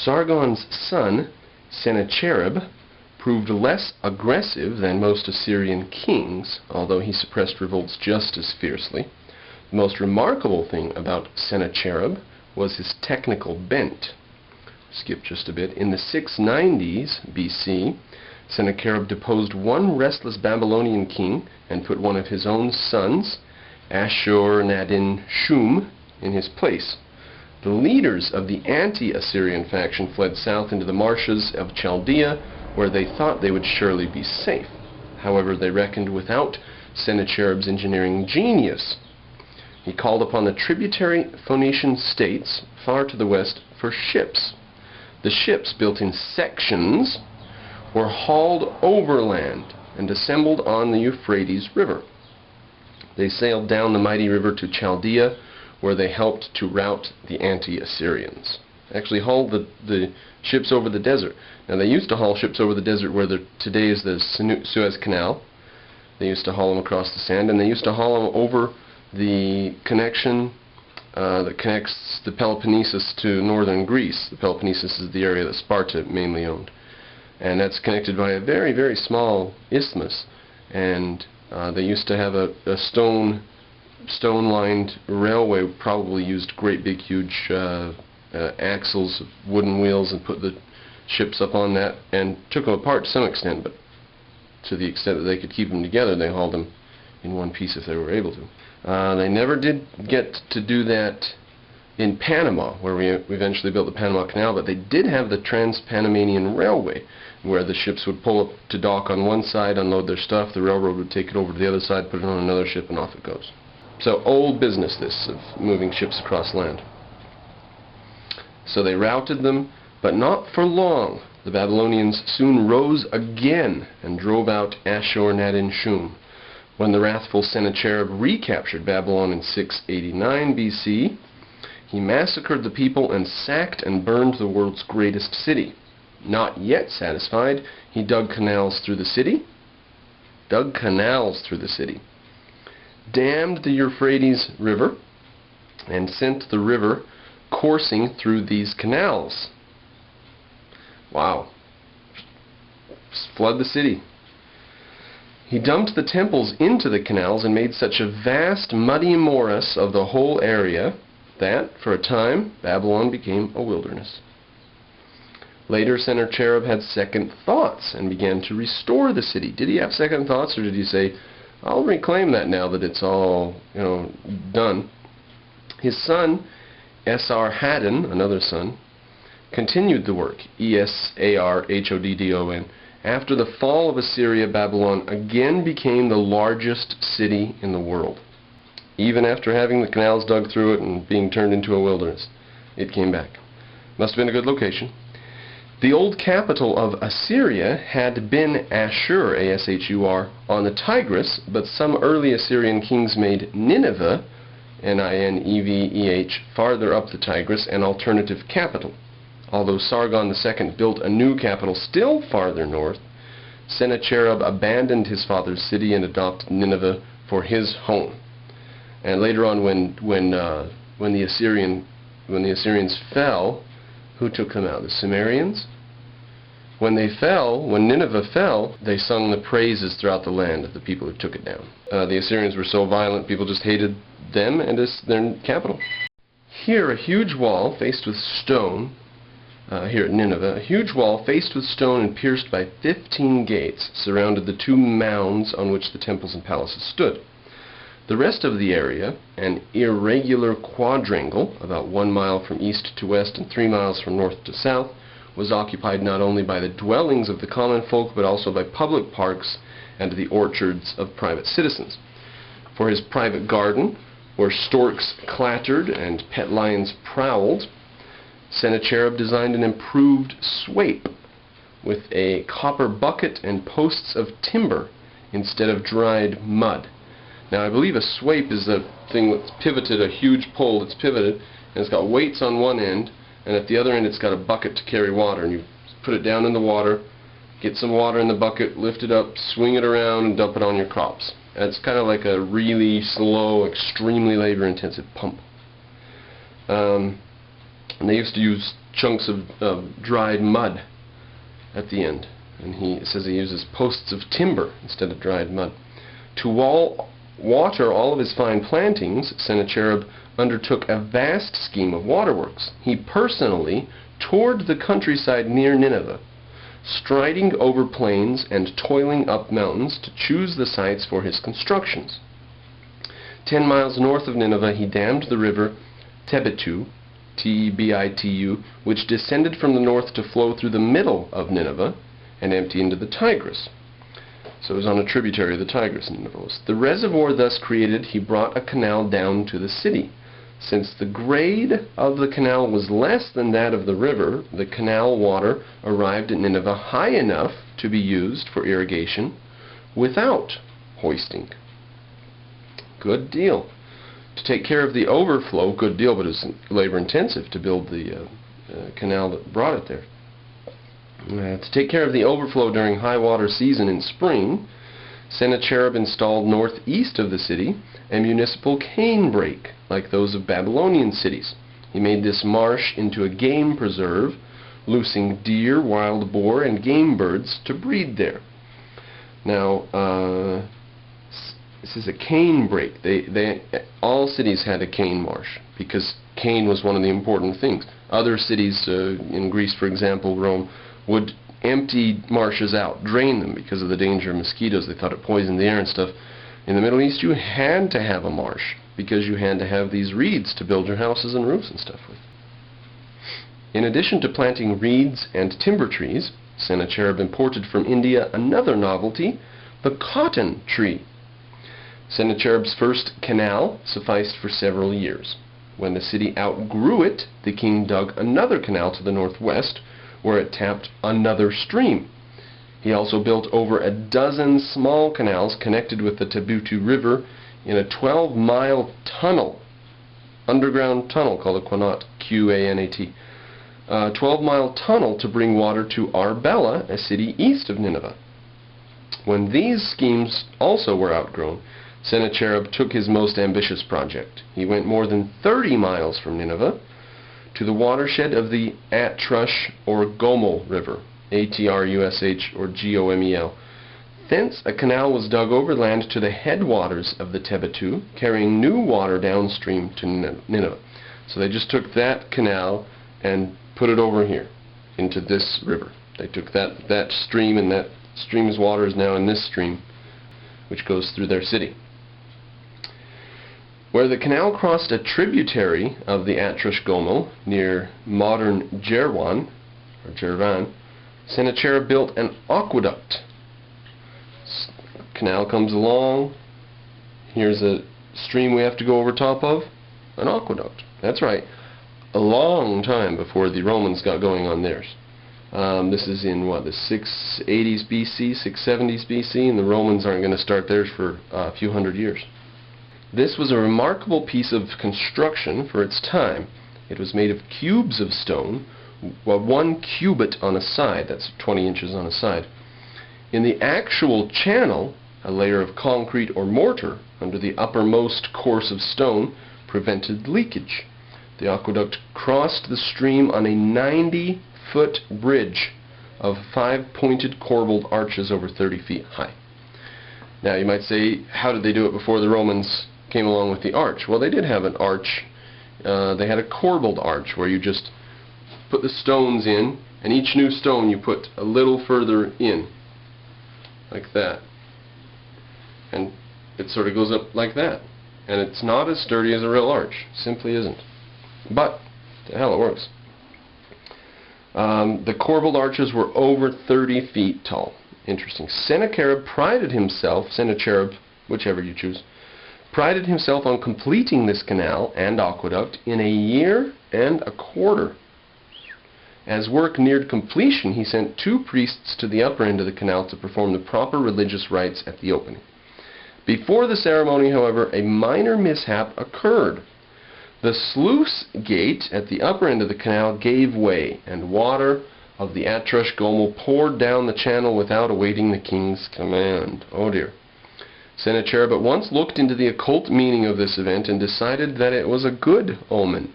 Sargon's son, Sennacherib, proved less aggressive than most Assyrian kings, although he suppressed revolts just as fiercely. The most remarkable thing about Sennacherib was his technical bent. Skip just a bit. In the 690s BC, Sennacherib deposed one restless Babylonian king and put one of his own sons, Ashur-nadin-shum, in his place. The leaders of the anti-Assyrian faction fled south into the marshes of Chaldea, where they thought they would surely be safe. However, they reckoned without Sennacherib's engineering genius. He called upon the tributary Phoenician states far to the west for ships. The ships, built in sections, were hauled overland and assembled on the Euphrates River. They sailed down the mighty river to Chaldea, where they helped to rout the anti-Assyrians. Actually hauled the ships over the desert. Now, they used to haul ships over the desert where today is the Suez Canal. They used to haul them across the sand, and they used to haul them over the connection that connects the Peloponnesus to northern Greece. The Peloponnesus is the area that Sparta mainly owned. And that's connected by a very, very small isthmus. And they used to have a stone-lined railway, probably used great big huge axles, wooden wheels, and put the ships up on that and took them apart to some extent, but to the extent that they could keep them together, they hauled them in one piece if they were able to. They never did get to do that in Panama, where we eventually built the Panama Canal, but they did have the Trans-Panamanian Railway, where the ships would pull up to dock on one side, unload their stuff, the railroad would take it over to the other side, put it on another ship, and off it goes. So old business, this, of moving ships across land. So they routed them, but not for long. The Babylonians soon rose again and drove out Ashur-nadin-shum. When the wrathful Sennacherib recaptured Babylon in 689 BC, he massacred the people and sacked and burned the world's greatest city. Not yet satisfied, he dug canals through the city, dammed the Euphrates River, and sent the river coursing through these canals. Wow. Flood the city. He dumped the temples into the canals and made such a vast muddy morass of the whole area that, for a time, Babylon became a wilderness. Later, Sennacherib had second thoughts and began to restore the city. Did he have second thoughts, or did he say, I'll reclaim that now that it's all, done? His son, Esarhaddon, another son, continued the work, Esarhoddon. After the fall of Assyria, Babylon again became the largest city in the world. Even after having the canals dug through it and being turned into a wilderness, it came back. Must have been a good location. The old capital of Assyria had been Ashur, A-S-H-U-R, on the Tigris, but some early Assyrian kings made Nineveh, N-I-N-E-V-E-H, farther up the Tigris, an alternative capital. Although Sargon II built a new capital still farther north, Sennacherib abandoned his father's city and adopted Nineveh for his home. And later on, when the Assyrians fell, who took them out? The Sumerians? When Nineveh fell, they sung the praises throughout the land of the people who took it down. The Assyrians were so violent, people just hated them and their capital. Here, a huge wall faced with stone, here at Nineveh, a huge wall faced with stone and pierced by 15 gates surrounded the two mounds on which the temples and palaces stood. The rest of the area, an irregular quadrangle, about 1 mile from east to west and 3 miles from north to south, was occupied not only by the dwellings of the common folk, but also by public parks and the orchards of private citizens. For his private garden, where storks clattered and pet lions prowled, Sennacherib designed an improved swape with a copper bucket and posts of timber instead of dried mud. Now, I believe a swape is a thing that's pivoted, a huge pole that's pivoted, and it's got weights on one end, and at the other end it's got a bucket to carry water, and you put it down in the water, get some water in the bucket, lift it up, swing it around, and dump it on your crops. And it's kind of like a really slow, extremely labor-intensive pump. And they used to use chunks of dried mud at the end. And he says he uses posts of timber instead of dried mud. To water all of his fine plantings, Sennacherib undertook a vast scheme of waterworks. He personally toured the countryside near Nineveh, striding over plains and toiling up mountains to choose the sites for his constructions. 10 miles north of Nineveh, he dammed the river Tebitu, T-E-B-I-T-U, which descended from the north to flow through the middle of Nineveh and empty into the Tigris. So it was on a tributary of the Tigris, Nineveh was. The reservoir thus created, he brought a canal down to the city. Since the grade of the canal was less than that of the river, the canal water arrived at Nineveh high enough to be used for irrigation without hoisting. Good deal. To take care of the overflow, good deal, but it was labor-intensive to build the canal that brought it there. To take care of the overflow during high water season in spring, Sennacherib installed northeast of the city a municipal cane brake, like those of Babylonian cities. He made this marsh into a game preserve, loosing deer, wild boar, and game birds to breed there. Now, this is a cane brake. All cities had a cane marsh, because cane was one of the important things. Other cities, in Greece, for example, Rome, would empty marshes out, drain them because of the danger of mosquitoes. They thought it poisoned the air and stuff. In the Middle East, you had to have a marsh because you had to have these reeds to build your houses and roofs and stuff with. In addition to planting reeds and timber trees, Sennacherib imported from India another novelty, the cotton tree. Sennacherib's first canal sufficed for several years. When the city outgrew it, the king dug another canal to the northwest, where it tapped another stream. He also built over a dozen small canals connected with the Tebitu River in a 12-mile tunnel, underground tunnel called a Qanat, Q-A-N-A-T. A 12-mile tunnel to bring water to Arbela, a city east of Nineveh. When these schemes also were outgrown, Sennacherib took his most ambitious project. He went more than 30 miles from Nineveh to the watershed of the Atrush or Gomel River, A-T-R-U-S-H or G-O-M-E-L. Thence a canal was dug overland to the headwaters of the Tebitu, carrying new water downstream to Nineveh. So they just took that canal and put it over here into this river. They took that stream, and that stream's water is now in this stream, which goes through their city. Where the canal crossed a tributary of the Atrush Gomel near modern Jerwan, or Jervan, Sennacherib built an aqueduct. Canal comes along, here's a stream we have to go over top of, an aqueduct. That's right, a long time before the Romans got going on theirs. This is in, what, the 680s BC, 670s BC, and the Romans aren't going to start theirs for a few hundred years. This was a remarkable piece of construction for its time. It was made of cubes of stone, well, 1 cubit on a side, that's 20 inches on a side. In the actual channel, a layer of concrete or mortar under the uppermost course of stone prevented leakage. The aqueduct crossed the stream on a 90-foot bridge of 5 pointed corbelled arches over 30 feet high. Now you might say, how did they do it before the Romans came along with the arch? Well, they did have an arch. They had a corbelled arch where you just put the stones in, and each new stone you put a little further in, like that. And it sort of goes up like that. And it's not as sturdy as a real arch. Simply isn't. But, to hell, it works. The corbelled arches were over 30 feet tall. Interesting. Sennacherib prided himself, Sennacherib, whichever you choose, prided himself on completing this canal and aqueduct in a year and a quarter. As work neared completion, he sent 2 priests to the upper end of the canal to perform the proper religious rites at the opening. Before the ceremony, however, a minor mishap occurred. The sluice gate at the upper end of the canal gave way, and water of the Atrush Gomel poured down the channel without awaiting the king's command. Oh dear. Sennacherib at once looked into the occult meaning of this event and decided that it was a good omen.